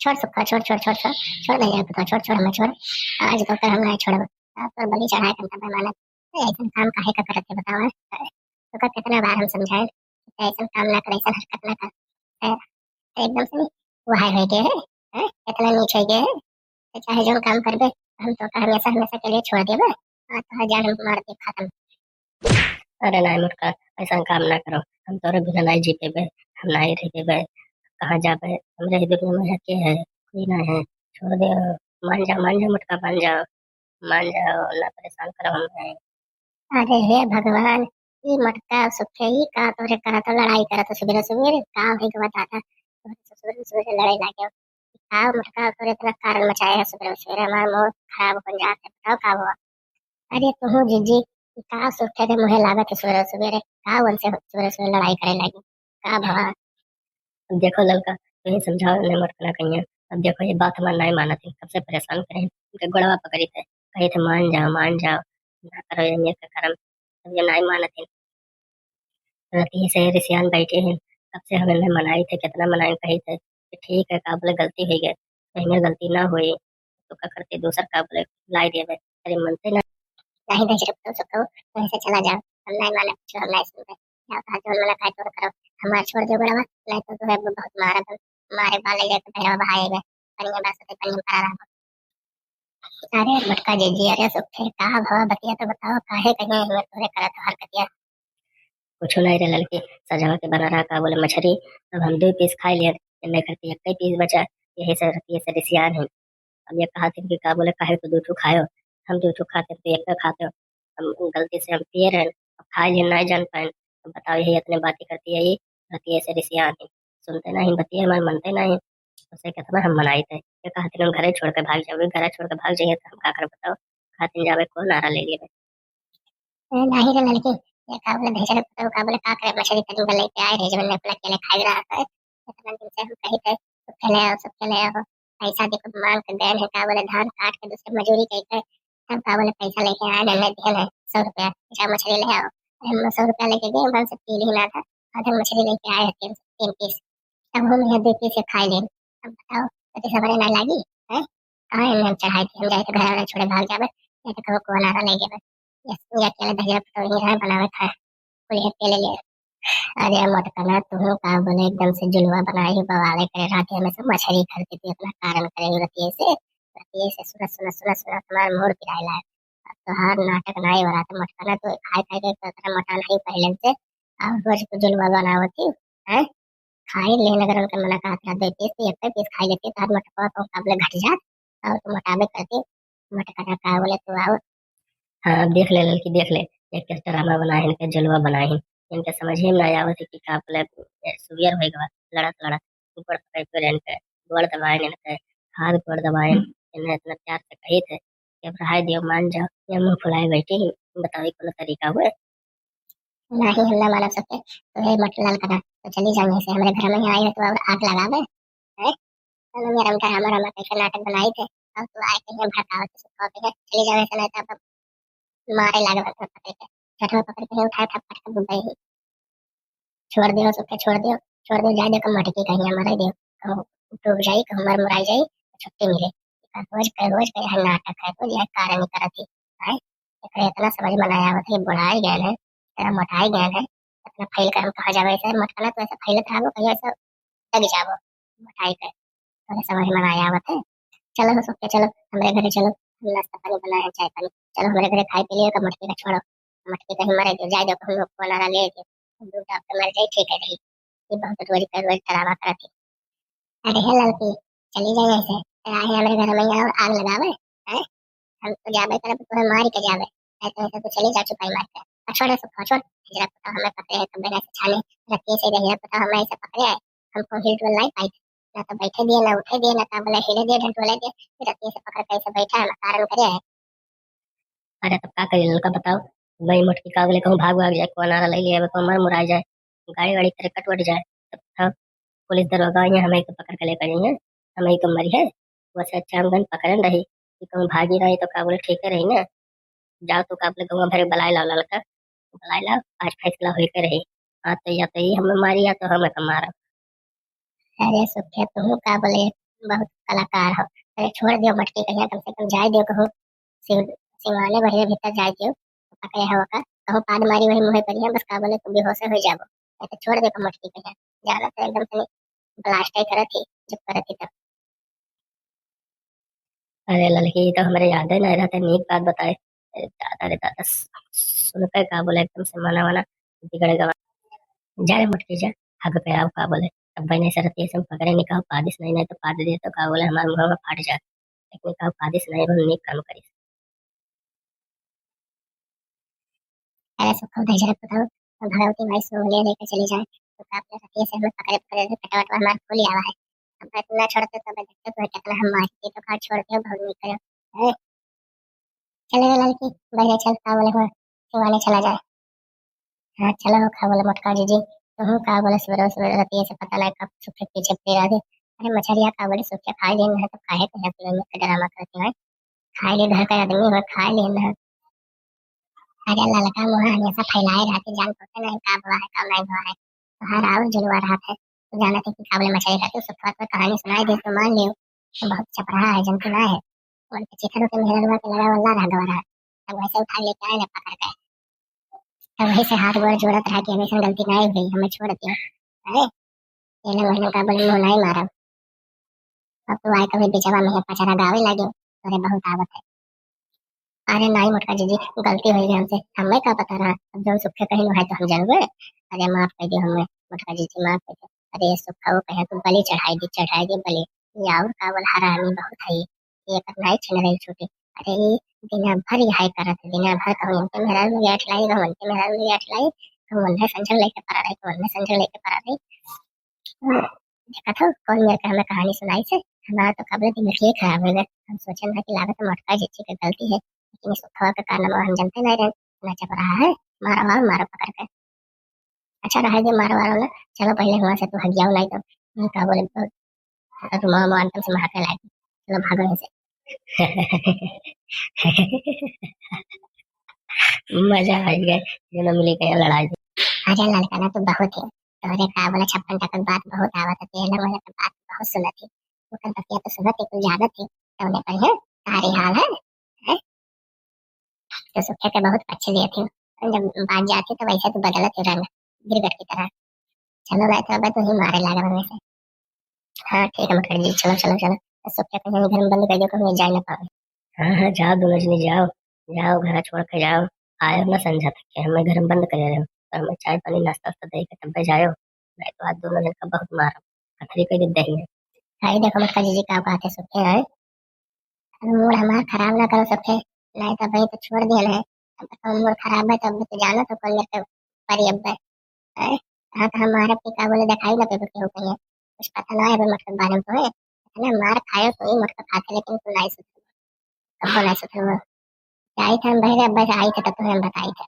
छोड़ सबका छोड़ छोड़ छोड़ छोड़ छोड़ नहीं तो छोड़ छोड़ हमें छोड़। आज तो कर हम नहीं छोड़ पर बलि चढ़ाए करता पैमाना ऐसा काम काहे का करते बताओ तो का कितना बार हम समझाए ऐसा काम ना कर ऐसा हरकत ना कर है, एकदम से नहीं वो हाय हो गए है इतना नीचे गए है चाहे जो काम कर दे हम तो का हमेशा हमेशा के लिए छोड़ देबे तो हजार हम मार के खत्म। अरे नहीं मुटका, ऐसा काम ना करो। हम तोरे बिना नहीं जी पेबे, हम नहीं रह पेबे। कहाँ जाबे? हमरे ही दुनिया में है के है? कोई ना है। छोड़ दे। मान जा मुटका, मान जाओ, ना परेशान करो हमें। अरे हे भगवान ये मटका सुखे ही का तोरे करा तो लड़ाई करा तो सवेरे सवेरे का है के बताता तोरे से सवेरे सवेरे लड़ाई लागे का मटका तोरे इतना कारण मचाया है सवेरे सवेरे हमारा मूड खराब हो जाता है बताओ का हुआ। अरे तू जीजी का सुखे थे मुहे लागत है सवेरे सवेरे का उनसे सवेरे सवेरे लड़ाई करे लगी का भवा। अब देखो लड़का, तो ये समझाओ ने मटका कहिए। अब देखो ये बात हमारा नहीं माना थी, कब से परेशान करे उनके गोड़वा पकड़ी थे, कही थे मान जाओ, ना करो ये का कर्म। अब ये नहीं माना थी, रती से रिसियान बैठे हैं। कब से हमें मनाई थे, कितना मनाई, कही थे कि ठीक है काबले गलती हुई गई, कहीं गलती ना हुई तो क्या करते दूसर काबले लाई दे। अरे मनते ना। नहीं दे जब तो सुखो तो ऐसे चला जाओ हम नहीं माना कुछ हम नहीं सुनते जाओ कहा जो मना काय तो करो हमारा छोड़ दो बड़वा नहीं तो तुम्हें बहुत मारा तुम मारे बाले जाके पहरा बहाए गए पनिया बस से पनिया पड़ा रहा। अरे मटका जीजी अरे सुखे का भवा बतिया तो बताओ काहे कहीं हिम्मत तोरे करा तो हरकतिया। कुछ नहीं रे लड़की, सजावा के बना रहा का बोले मछली। अब हम 2 पीस खा लिए, नहीं करती एक ही पीस बचा। यही से रती है रिसियान है। अब ये कहा थी कि का बोले काहे तो 2 खायो, हम 2 खाते तो एक खाते हो। हम गलती से हम पिए रहे, अब खा लिए नहीं जान पाए। अब बताओ यही इतने बातें करती है, ये रहती है ऐसे रिसियान है। सुनते नहीं बतिया हमारे, मनते नहीं। उसे कितना हम मनाए थे, ये कहा थी हम घरे छोड़ के भाग जाओगे, घरे छोड़ के भाग जाइए तो हम का कर बताओ। खाते जावे कौन नारा ले लिए। नहीं रे लड़की ये काबले भेजर तो काबले का करे मछली तनी गले पे आए रे जवन अपना केले खाई रहा है इतना दिन से हम कही थे सब खेले आओ पैसा देखो मांग के देन है काबले धान काट के दूसरे मजूरी कही थे हम काबले पैसा लेके आए नन्हे दिए 100 रुपया जा मछली ले आओ हम 100 रुपया लेके गए हम से पी ही ना था आधे मछली लेके आए 3 पीस अब हम यहाँ 2 पीस खाई ले अब बताओ तो सबरे ना लगी है कहाँ हम चढ़ाई थी हम जाए तो घर वाले छोड़े भाग जावे ये तो कहो को नारा ले गए यस ये अकेले धैर्य तो ही है बनावे था कोई अकेले ले। अरे मटकना तू का बोले एकदम से जुलवा बनाए ही बवाले करे रात में सब मछली खरीदती थी अपना कारण करे रतिये से सुना तुम्हारा मूड पिराए लाए तो हर नाटक नहीं हो रहा था मटकना तो खाए खाए के तरह मटा नहीं पहले से और रोज को जुलवा बनावती है खाई लेने अगर उनका मना कहा था 2 पीस एक पीस खाई लेती तो हर मटका तो काबले घट जात और तो मटाबे करती मटकना का बोले तू आओ। हाँ अब देख ले लड़की, देख ले एक किस ड्रामा बनाए इनके जलवा बनाए हैं। इनके समझ ही में नहीं आवत है कि का बोले सुवियर हो गवा लड़त लड़त ऊपर पकड़ के इनके गोड़ दबाए इनके हाथ गोड़ दबाए इन्हें इतना प्यार से कही थे कि अब रहाई दियो मान जाओ, ये मुंह फुलाए बैठी ही। बताओ कौन तरीका हुए। नहीं हम ना मानव सकते तो हे मटलाल करा तो चली जाएंगे से हमारे घर में ही आई है तो अब आग लगावे है चलो मेरा उनका हमारा कैसे नाटक बनाई थे अब तो आए के हैं भड़कावत से कॉपी है चली जावे से नहीं तो मारे लागे बस पकड़ के चटवा पकड़ के उठाए थप्पड़ के दुबई ही छोड़ दियो सुखे छोड़ दियो जाए देखो मटकी कहीं मर दियो कहूँ डूब जाई कहूँ मर मुराई जाई तो छुट्टी मिले रोज कहे हर नाटक है तो यह कारण ही करती है एकरे इतना समझ में नहीं आवत है बुढ़ाई गए है तेरा मोटाई गए है इतना फैल कर हम कहा जावे ऐसे मटकना तो ऐसा फैले था वो कहीं ऐसा लग जावो मोटाई पे तो समझ में नहीं आवत है। चलो हो सुखे चलो हमारे घरे चलो हम नाश्ता पानी बनाए हैं चाय पानी चलो हमारे घरे खाई पी लियो का मटकी का छोड़ो मटकी कहीं मरे दो जाए दो हम लोग को नारा ले दो दूध आप मर जाए ठीक है रही ये बहुत रोज कर रोज करावा करती अरे है लड़की चली जाए ऐसे आए हमारे घर में और आग लगावे हैं हम तो जावे तरफ तो मार के जावे ऐसे ऐसे तो चली जा चुपाई मार के छोड़े सब छोड़ जरा पता हमें पकड़े तो बिना से छाने रखिए से रहिए पता हमें ऐसे पकड़े है हमको हिल डुल नहीं पाई ना तो बैठे दिए ना उठे दिए ना तो बोले हिले दिए ढंटोले दिए फिर रखिए से पकड़ के ऐसे बैठा है कारण करे है। अरे तब का करिए लड़का बताओ। वही मुटकी का बोले कहूँ भाग जाए, को नारा ले लिया को मर मुराई जाए, गाड़ी वाड़ी तेरे कट वट जाए। तब बताओ पुलिस दरोगा यहाँ हमें तो पकड़ के ले करेंगे, हमें तो मरी है। वैसे अच्छा हम गन पकड़न रही कि कहूँ भागी रही तो का बोले ठीक है रही ना। जाओ तो का बोले कहूँ भरे बलाई लाओ लड़का, बलाई लाओ आज फैसला हो के रही। हाँ तो या तो ही हमें मारी या तो हमें तो मारा। अरे सुखे तू का बोले बहुत कलाकार हो। अरे छोड़ दियो मटकी कहिया, कम से कम जाए दियो कहो सिव सिवाने बढ़िया भीतर जाए दियो पकड़े हवा का कहो पाद मारी वही मुहे करिया बस का बोले तू बेहोश हो जाबो। नहीं तो छोड़ दे मटकी कहिया, जाना तो एकदम से ब्लास्ट ही करत थी जब करत थी तब। अरे लड़की ये तो हमारे याद है ना रहता, नीक बात बताए। अरे दादा रे दादा, सुन पे का बोले एकदम से मना वना बिगड़ गवा। जा रे मटकी जा, हग पे आओ का बोले। अब भाई नहीं सरती सब पकड़े नहीं कहा पादिस नहीं नहीं तो पाद दे तो का बोले हमारे मुंह में फाट जा, लेकिन कहा पादिस नहीं बोले नीक काम करी। अरे सुखो धैर्य बताओ भगवती माई सो ले लेकर चली जाए तो आपने सतिये से हमें पकड़े पकड़े कटावट मार खोली आवा है। अब मैं तुमने छोड़ते तो मैं देखते तो कितना हम मारती तो कहा छोड़ते हो भाग निकलो। अरे चले लड़की बहरे चल का बोले हो सिवाने चला जाए। हाँ चलो खा बोले मोटका जी तुम का बोले सवेरे सवेरे रतिये से पता नहीं कब सुखे पीछे फिर आगे। अरे मछरिया का बोले सुखे खा लेना है तो काहे कहे तुम ड्रामा करती है, खा ले घर का आदमी हो खा लेना है। अरे ललका मुँह हमेशा फैलाए रहते जान पता नहीं का हुआ है का नहीं हुआ है। तो हर आओ जुड़वा रहा है तो जाना थे कि काबले मछली खाते सुखवात में कहानी सुनाई दे तो मान लियो तो बहुत चपराहा है जनतु ना है। और चिथर के मेहरा रुआ के लगा वल्ला रहा गवा रहा तब वैसे उठा लेके आए ना पकड़ के तब वही से हाथ गोड़ जोड़त रहा कि हमेशा गलती नहीं हुई हमें छोड़ दियो। अरे ये लोग महीनों का बोले मुँह नहीं मारा अब तो आए कभी बिचवा में पचारा गावे लगे अरे बहुत आवत है। अरे नहीं मोटका जी गलती हो गई हमसे हमें क्या पता रहा अब जब सुखे कहीं है तो हम जानवे। अरे माफ कर दियो हमें मोटका जी माफ कर दियो। अरे सुखा वो कहे तो बलि चढ़ाई दी बलि ये और का बोल हरामी बहुत है ये करना ही छिन रही छुट्टी। अरे ये दिन भर ये हाई करत दिन भर कहूं इनके मेरा में बैठ लाई कहूं इनके मेरा में बैठ लाई कहूं मन है संजल लेके पड़ा रही कहूं मन संजल लेके पड़ा रही। देखा था कौन मेरे का हमें कहानी सुनाई से हमारा तो खबर दिमाग ही खराब हो गया। हम सोचे ना कि लागत मोटका जी की गलती है लेकिन इसको खवा के कारण हम जानते नहीं रहे ना चप रहा है मारा मारो मारो पकड़ के। अच्छा रहा जो मारो वारो ना चलो पहले वहां से तू हट जाओ नहीं तो क्या बोले तो मां मां अंतम से महाके लायक चलो भागो यहाँ से। मजा आ गया दोनों मिले के लड़ाई। अरे लड़का ना तू बहुत है तोरे का बोले 56 टका बात बहुत आवत है तेरे वाले का बात बहुत सुनत थी वो kan तकिया तो सुनत थी तू जानत थी तो उन्हें कही है तारी हाल है। हैं? तो सुखे के बहुत अच्छे दिए थे जब बात जाती तो वैसे तो बदलत ही रंग गिरगट की तरह। चलो मैं तो अब तो ही मारे लगा में से। हाँ ठीक है मकर जी चलो चलो चलो तो सुखे के घर में बंद कर दो कहीं जा ना पाओ। हाँ हाँ जाओ दोनों जने जाओ जाओ घर छोड़ के जाओ आयो ना समझा तक के हमें घर में बंद कर रहे हो और हमें चाय पानी नाश्ता वास्ता दे के तब पे जाओ नहीं तो आज दोनों जन का बहुत मारो पथरी कर दे दही में। हाय देखो मक्का जी का बात है सुखे है मूड हमारा खराब ना करो सुखे नहीं तो भाई तो छोड़ दिया है। अब तो मूड खराब है तब तो जानो तो कल मेरे परी अब है। हाँ तो हमारे पिता बोले दिखाई ना पे क्यों कहीं कुछ पता ना है मतलब बारे में तो है ना मार खायो तो ही मतलब खाते लेकिन तो नहीं सुधर कब नहीं सुधर। आई थे हम बहरे अब आई थे तब तो हम बताई थे।